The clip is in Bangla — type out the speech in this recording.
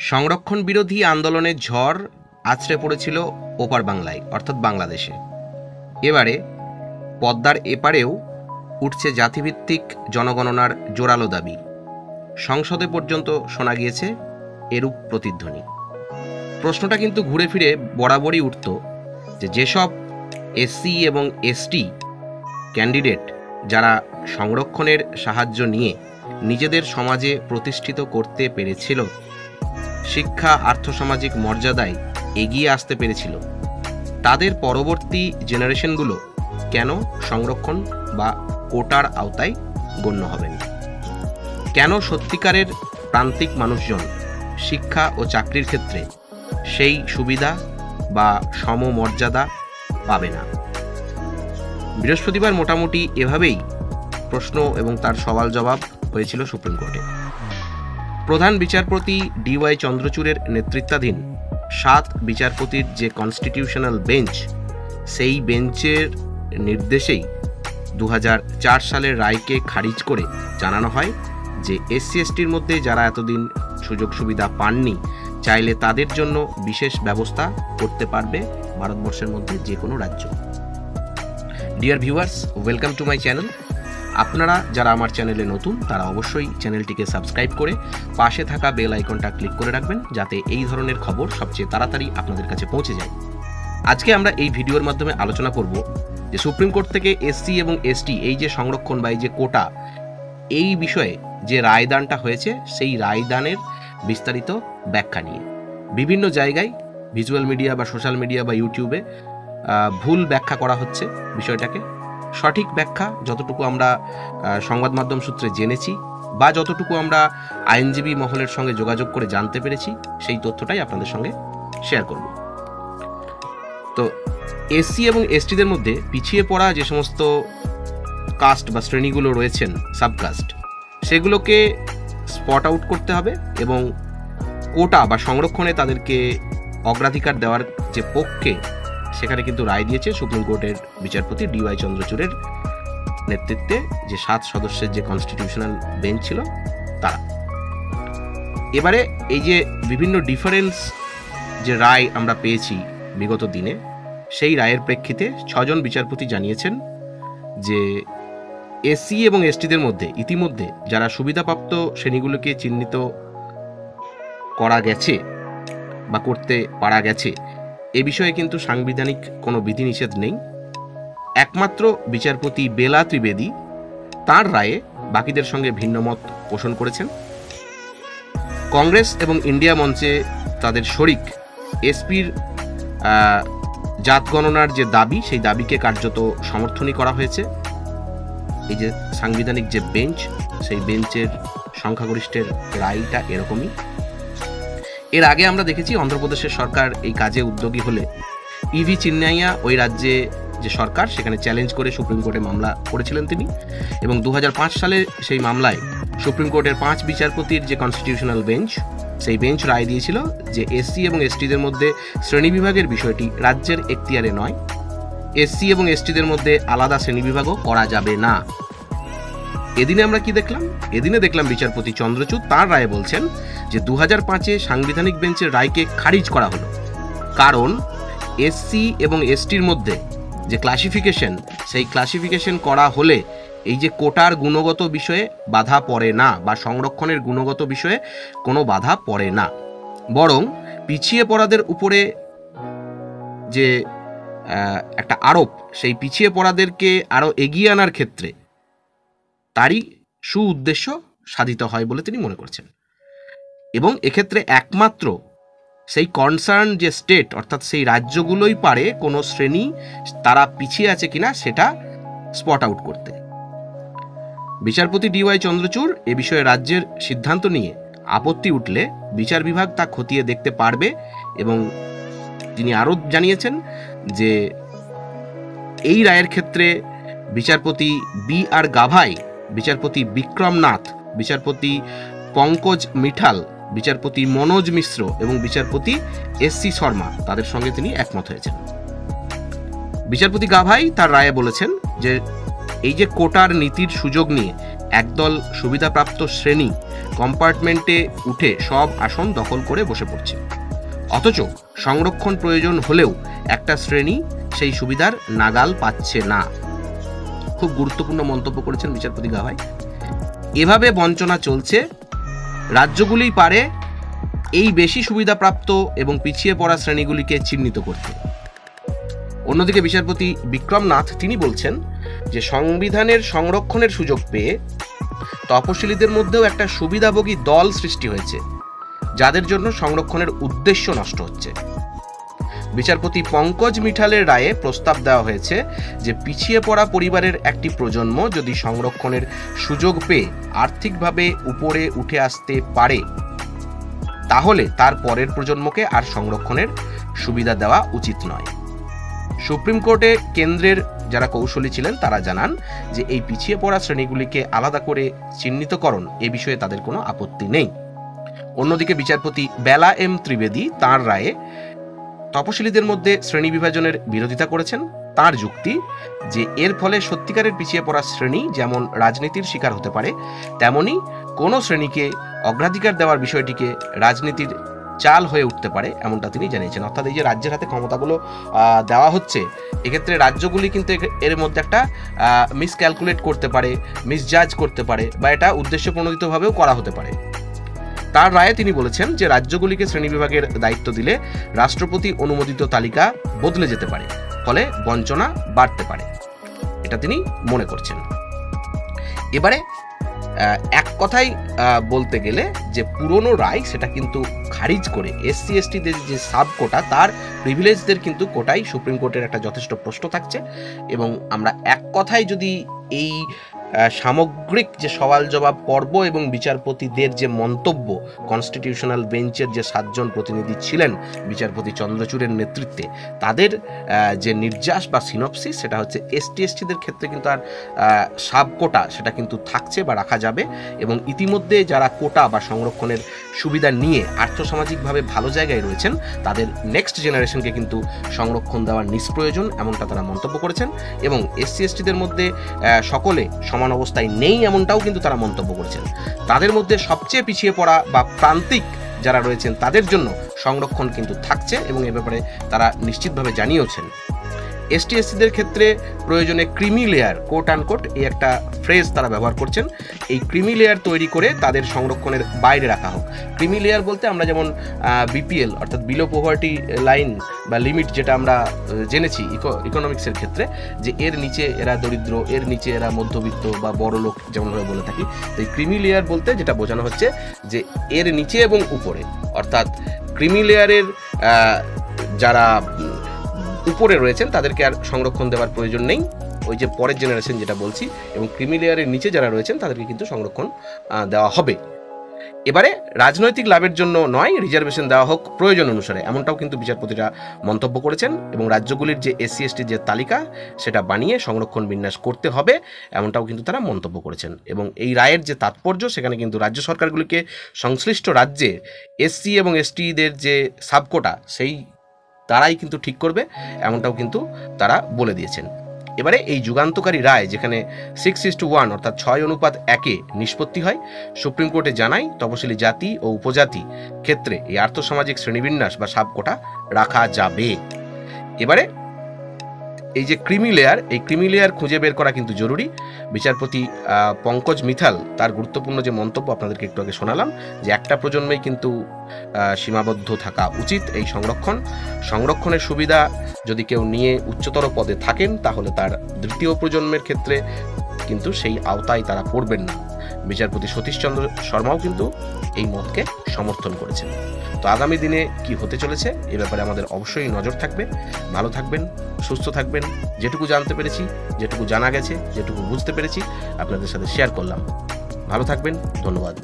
সংরক্ষণ বিরোধী আন্দোলনের ঝড় আছড়ে পড়েছিল ওপার বাংলায় অর্থাৎ বাংলাদেশে। এবারে পদ্মার এপারেও উঠছে জাতিভিত্তিক জনগণনার জোরালো দাবি। সংসদে পর্যন্ত শোনা গিয়েছে এরূপ প্রতিধ্বনি। প্রশ্নটা কিন্তু ঘুরে ফিরে বরাবরই উঠত যে যেসব এসসি এবং এসটি ক্যান্ডিডেট যারা সংরক্ষণের সাহায্য নিয়ে নিজেদের সমাজে প্রতিষ্ঠিত করতে পেরেছিল, শিক্ষা আর্থসামাজিক মর্যাদায় এগিয়ে আসতে পেরেছিল, তাদের পরবর্তী জেনারেশনগুলো কেন সংরক্ষণ বা কোটার আওতায় গণ্য হবেন? কেন সত্যিকারের প্রান্তিক মানুষজন শিক্ষা ও চাকরির ক্ষেত্রে সেই সুবিধা বা সমমর্যাদা পাবে না? বৃহস্পতিবার মোটামুটি এভাবেই প্রশ্ন এবং তার সওয়াল জবাব হয়েছিল সুপ্রিম কোর্টে। প্রধান বিচারপতি ডিওয়াই চন্দ্রচূড়ের নেতৃত্বাধীন 7 বিচারপতির যে কনস্টিটিউশনাল বেঞ্চ, সেই বেঞ্চের নির্দেশেই 2004 সালের রায়কে খারিজ করে জানানো হয় যে এসসি এসটির মধ্যে যারা এতদিন সুযোগ সুবিধা পাননি, চাইলে তাদের জন্য বিশেষ ব্যবস্থা করতে পারবে ভারতবর্ষের মধ্যে যে কোনো রাজ্য। Dear viewers, welcome to my channel. আপনারা যারা আমার চ্যানেলে নতুন তারা অবশ্যই চ্যানেলটিকে সাবস্ক্রাইব করে পাশে থাকা বেল আইকনটা ক্লিক করে রাখবেন, যাতে এই ধরনের খবর সবচেয়ে তাড়াতাড়ি আপনাদের কাছে পৌঁছে যায়। আজকে আমরা এই ভিডিওর মাধ্যমে আলোচনা করব যে সুপ্রিম কোর্ট থেকে এসসি এবং এসটি এই যে সংরক্ষণ বা এই যে কোটা, এই বিষয়ে যে রায়দানটা হয়েছে সেই রায়দানের বিস্তারিত ব্যাখ্যা নিয়ে। বিভিন্ন জায়গায় ভিজুয়াল মিডিয়া বা সোশ্যাল মিডিয়া বা ইউটিউবে ভুল ব্যাখ্যা করা হচ্ছে বিষয়টাকে। সঠিক ব্যাখ্যা যতটুকু আমরা সংবাদ মাধ্যম সূত্রে জেনেছি বা যতটুকু আমরা আইনজীবী মহলের সঙ্গে যোগাযোগ করে জানতে পেরেছি, সেই তথ্যটাই আপনাদের সঙ্গে শেয়ার করব। তো এসসি এবং এসটিদের মধ্যে পিছিয়ে পড়া যে সমস্ত কাস্ট বা শ্রেণীগুলো রয়েছেন, সাবকাস্ট, সেগুলোকে স্পট আউট করতে হবে এবং কোটা বা সংরক্ষণে তাদেরকে অগ্রাধিকার দেওয়ার যে পক্ষে, সেখানে কিন্তু রায় দিয়েছে সুপ্রিম কোর্টের বিচারপতি ডিওয়াই চন্দ্রচূড়ের নেতৃত্বে যে 7 সদস্যের যে কনস্টিটিউশনাল বেঞ্চ ছিল তারা। এবারে এই যে বিভিন্ন ডিফারেন্স যে রায় আমরা পেয়েছি বিগত দিনে, সেই রায়ের প্রেক্ষিতে 6 জন বিচারপতি জানিয়েছেন যে এসসি এবং এসটিদের মধ্যে ইতিমধ্যে যারা সুবিধাপ্রাপ্ত শ্রেণীগুলোকে চিহ্নিত করা গেছে বা করতে পারা গেছে, এ বিষয়ে কিন্তু সাংবিধানিক কোনো বিধিনিষেধ নেই। একমাত্র বিচারপতি বেলা ত্রিবেদী তাঁর রায়ে বাকিদের সঙ্গে ভিন্নমত পোষণ করেছেন। কংগ্রেস এবং ইন্ডিয়া মঞ্চে তাদের শরিক এসপির জাত গণনার যে দাবি, সেই দাবিকে কার্যত সমর্থনই করা হয়েছে। এই যে সাংবিধানিক যে বেঞ্চ, সেই বেঞ্চের সংখ্যাগরিষ্ঠের রায়টা এরকমই। এর আগে আমরা দেখেছি অন্ধ্রপ্রদেশের সরকার এই কাজে উদ্যোগী হলে ইভি চিন্নাইয়া ওই রাজ্যে যে সরকার, সেখানে চ্যালেঞ্জ করে সুপ্রিম কোর্টে মামলা করেছিলেন তিনি, এবং 2005 সালে সেই মামলায় সুপ্রিম কোর্টের 5 বিচারপতির যে কনস্টিটিউশনাল বেঞ্চ, সেই বেঞ্চ রায় দিয়েছিল যে এসসি এবং এসটিদের মধ্যে শ্রেণীবিভাগের বিষয়টি রাজ্যের এখতিয়ারে নয়, এসসি এবং এসটিদের মধ্যে আলাদা শ্রেণীবিভাগও করা যাবে না। এদিনে আমরা কি দেখলাম? এদিনে দেখলাম বিচারপতি চন্দ্রচূড় তাঁর রায়ে বলছেন যে 2005-এ সাংবিধানিক বেঞ্চের রায়কে খারিজ করা হলো, কারণ এসসি এবং এসটির মধ্যে যে ক্লাসিফিকেশন, সেই ক্লাসিফিকেশন করা হলে এই যে কোটার গুণগত বিষয়ে বাধা পড়ে না বা সংরক্ষণের গুণগত বিষয়ে কোনো বাধা পড়ে না, বরং পিছিয়ে পড়াদের উপরে যে একটা আরোপ, সেই পিছিয়ে পড়াদেরকে আরও এগিয়ে আনার ক্ষেত্রে তারই সুউদ্দেশ্য সাধিত হয় বলে তিনি মনে করছেন। এবং এক্ষেত্রে একমাত্র সেই কনসার্ন যে স্টেট, অর্থাৎ সেই রাজ্যগুলোই পারে কোনো শ্রেণী তারা পিছিয়ে আছে কিনা সেটা স্পট আউট করতে। বিচারপতি ডিওয়াই চন্দ্রচূড় এ বিষয়ে রাজ্যের সিদ্ধান্ত নিয়ে আপত্তি উঠলে বিচার বিভাগ তা খতিয়ে দেখতে পারবে, এবং তিনি আরও জানিয়েছেন যে এই রায়ের ক্ষেত্রে বিচারপতি বি আর গাভাই, বিচারপতি বিক্রম নাথ, বিচারপতি পঙ্কজ মিঠাল, বিচারপতি মনোজ মিশ্র এবং বিচারপতি এসসি শর্মা, তাদের সঙ্গে তিনি একমত হয়েছেন। বিচারপতি গাভাই তার রায়ে বলেছেন যে এই যে কোটার নীতির সুযোগ নিয়ে একদল সুবিধাপ্রাপ্ত শ্রেণী কম্পার্টমেন্টে উঠে সব আসন দখল করে বসে পড়ছে, অথচ সংরক্ষণ প্রয়োজন হলেও একটা শ্রেণী সেই সুবিধার নাগাল পাচ্ছে না। খুব গুরুত্বপূর্ণ মন্তব্য করেছেন বিচারপতি গাভাই। এভাবে বঞ্চনা চলছে, রাজ্যগুলি পারে এই বেশি সুবিধাপ্রাপ্ত এবং পিছিয়ে পড়া শ্রেণীগুলিকে চিহ্নিত করতে। অন্যদিকে বিচারপতি বিক্রম নাথ তিনি বলছেন যে সংবিধানের সংরক্ষণের সুযোগ পেয়ে তপশিলীদের মধ্যেও একটা সুবিধাভোগী দল সৃষ্টি হয়েছে, যাদের জন্য সংরক্ষণের উদ্দেশ্য নষ্ট হচ্ছে। বিচারপতি পঙ্কজ মিঠালের রায়ে প্রস্তাব দেওয়া হয়েছে যে পিছিয়ে পড়া পরিবারের একটি প্রজন্ম যদি সংরক্ষণের সুযোগ পেয়ে আর্থিকভাবে উপরে উঠে আসতে পারে, তাহলে তার পরের প্রজন্মকে আর সংরক্ষণের সুবিধা দেওয়া উচিত নয়। সুপ্রিম কোর্টে কেন্দ্রের যারা কৌশলী ছিলেন তারা জানান যে এই পিছিয়ে পড়া শ্রেণীগুলিকে আলাদা করে চিহ্নিতকরণ এ বিষয়ে তাদের কোনো আপত্তি নেই। অন্যদিকে বিচারপতি বেলা এম ত্রিবেদী তাঁর রায়ে তপশিলীদের মধ্যে শ্রেণী বিভাজনের বিরোধিতা করেছেন। তার যুক্তি যে এর ফলে সত্যিকারের পিছিয়ে পড়া শ্রেণী যেমন রাজনীতির শিকার হতে পারে, তেমনি কোনো শ্রেণীকে অগ্রাধিকার দেওয়ার বিষয়টিকে রাজনীতির চাল হয়ে উঠতে পারে, এমনটা তিনি জানিয়েছেন। অর্থাৎ এই যে রাজ্যের হাতে ক্ষমতাগুলো দেওয়া হচ্ছে, এক্ষেত্রে রাজ্যগুলি কিন্তু এর মধ্যে একটা মিসক্যালকুলেট করতে পারে, মিসজাজ করতে পারে, বা এটা উদ্দেশ্যপ্রণোদিতভাবেও করা হতে পারে। তার রায়ে তিনি বলেছেন যে রাজ্যগুলিকে শ্রেণীবিভাগের দায়িত্ব দিলে রাষ্ট্রপতি অনুমোদিত তালিকা বদলে যেতে পারে, ফলে বঞ্চনা বাড়তে পারে, এটা তিনি মনে করছেন। এবারে এক কথাই বলতে গেলে যে পুরনো রায় সেটা কিন্তু খারিজ করে এসসি এসটিদের যে সাব কোটা, তার প্রিভিলেজদের কিন্তু কোটাই সুপ্রিম কোর্টের একটা যথেষ্ট প্রশ্ন থাকছে। এবং আমরা এক কথায় যদি এই সামগ্রিক যে সওয়াল জবাব পর্ব এবং বিচারপতিদের যে মন্তব্য, কনস্টিটিউশনাল বেঞ্চের যে 7 জন প্রতিনিধি ছিলেন বিচারপতি চন্দ্রচূড়ের নেতৃত্বে, তাদের যে নির্যাস বা সিনপসিস, সেটা হচ্ছে এসটি এসটিদের ক্ষেত্রে কিন্তু আর সাব কোটা সেটা কিন্তু থাকছে বা রাখা যাবে। এবং ইতিমধ্যে যারা কোটা বা সংরক্ষণের সুবিধা নিয়ে আর্থসামাজিকভাবে ভালো জায়গায় রয়েছেন, তাদের নেক্সট জেনারেশনকে কিন্তু সংরক্ষণ দেওয়ার নিষ্প্রয়োজন, এমনটা তারা মন্তব্য করেছেন। এবং এসসি এসটিদের মধ্যে সকলে সমান অবস্থায় নেই, এমনটাও কিন্তু তারা মন্তব্য করেছেন। তাদের মধ্যে সবচেয়ে পিছিয়ে পড়া বা প্রান্তিক যারা রয়েছেন তাদের জন্য সংরক্ষণ কিন্তু থাকছে, এবং এ ব্যাপারে তারা নিশ্চিতভাবে জানিয়েছেন। এসটি এসসিদের ক্ষেত্রে প্রয়োজনে ক্রিমি লেয়ার, কোট আনকোট, এই একটা ফ্রেজ তারা ব্যবহার করছেন, এই ক্রিমি লেয়ার তৈরি করে তাদের সংরক্ষণের বাইরে রাখা হোক। ক্রিমি লেয়ার বলতে আমরা যেমন বিপিএল অর্থাৎ বিলো পভার্টি লাইন বা লিমিট, যেটা আমরা জেনেছি ইকোনমিক্সের ক্ষেত্রে, যে এর নিচে এরা দরিদ্র, এর নিচে এরা মধ্যবিত্ত বা বড় লোক যেমনভাবে বলে থাকি। তো এই ক্রিমি লেয়ার বলতে যেটা বোঝানো হচ্ছে যে এর নিচে এবং উপরে, অর্থাৎ ক্রিমি লেয়ারের যারা উপরে রয়েছেন তাদেরকে আর সংরক্ষণ দেওয়ার প্রয়োজন নেই, ওই যে পরের জেনারেশন যেটা বলছি, এবং ক্রিমি লেয়ারের নিচে যারা রয়েছেন তাদেরকে কিন্তু সংরক্ষণ দেওয়া হবে। এবারে রাজনৈতিক লাভের জন্য নয়, রিজার্ভেশন দেওয়া হোক প্রয়োজন অনুসারে, এমনটাও কিন্তু বিচারপতিরা মন্তব্য করেছেন। এবং রাজ্যগুলির যে এসসি এসটির যে তালিকা সেটা বানিয়ে সংরক্ষণ বিন্যাস করতে হবে, এমনটাও কিন্তু তারা মন্তব্য করেছেন। এবং এই রায়ের যে তাৎপর্য, সেখানে কিন্তু রাজ্য সরকারগুলিকে সংশ্লিষ্ট রাজ্যে এসসি এবং এসটিদের যে সাবকোটা সেই তারাই কিন্তু ঠিক করবে, এমনটাও কিন্তু তারা বলে দিয়েছেন। এবারে এই যুগান্তকারী রায় যেখানে 6:1 অর্থাৎ 6:1 নিষ্পত্তি হয়, সুপ্রিম কোর্টে জানাই তপশিলি জাতি ও উপজাতি ক্ষেত্রে এই আর্থসামাজিক শ্রেণীবিন্যাস বা সাবকোটা রাখা যাবে। এবারে এই যে ক্রিমি লেয়ার, এই ক্রিমি লেয়ার খুঁজে বের করা কিন্তু জরুরি। বিচারপতি পঙ্কজ মিথাল তার গুরুত্বপূর্ণ যে মন্তব্য আপনাদেরকে একটু আগে শোনালাম, যে একটা প্রজন্মেই কিন্তু সীমাবদ্ধ থাকা উচিত এই সংরক্ষণের সুবিধা যদি কেউ নিয়ে উচ্চতর পদে থাকেন, তাহলে তার দ্বিতীয় প্রজন্মের ক্ষেত্রে কিন্তু সেই আওতায় তারা পড়বেন না। বিচারপতি সতীশচন্দ্র শর্মাও কিন্তু এই মতকে সমর্থন করেছেন। তো আগামী দিনে কি হতে চলেছে এ ব্যাপারে আমাদের অবশ্যই নজর থাকবে। ভালো থাকবেন, সুস্থ থাকবেন। যেটুকু জানতে পেরেছি, যেটুকু জানা গেছে, যেটুকু বুঝতে পেরেছি আপনাদের সাথে শেয়ার করলাম। ভালো থাকবেন, ধন্যবাদ।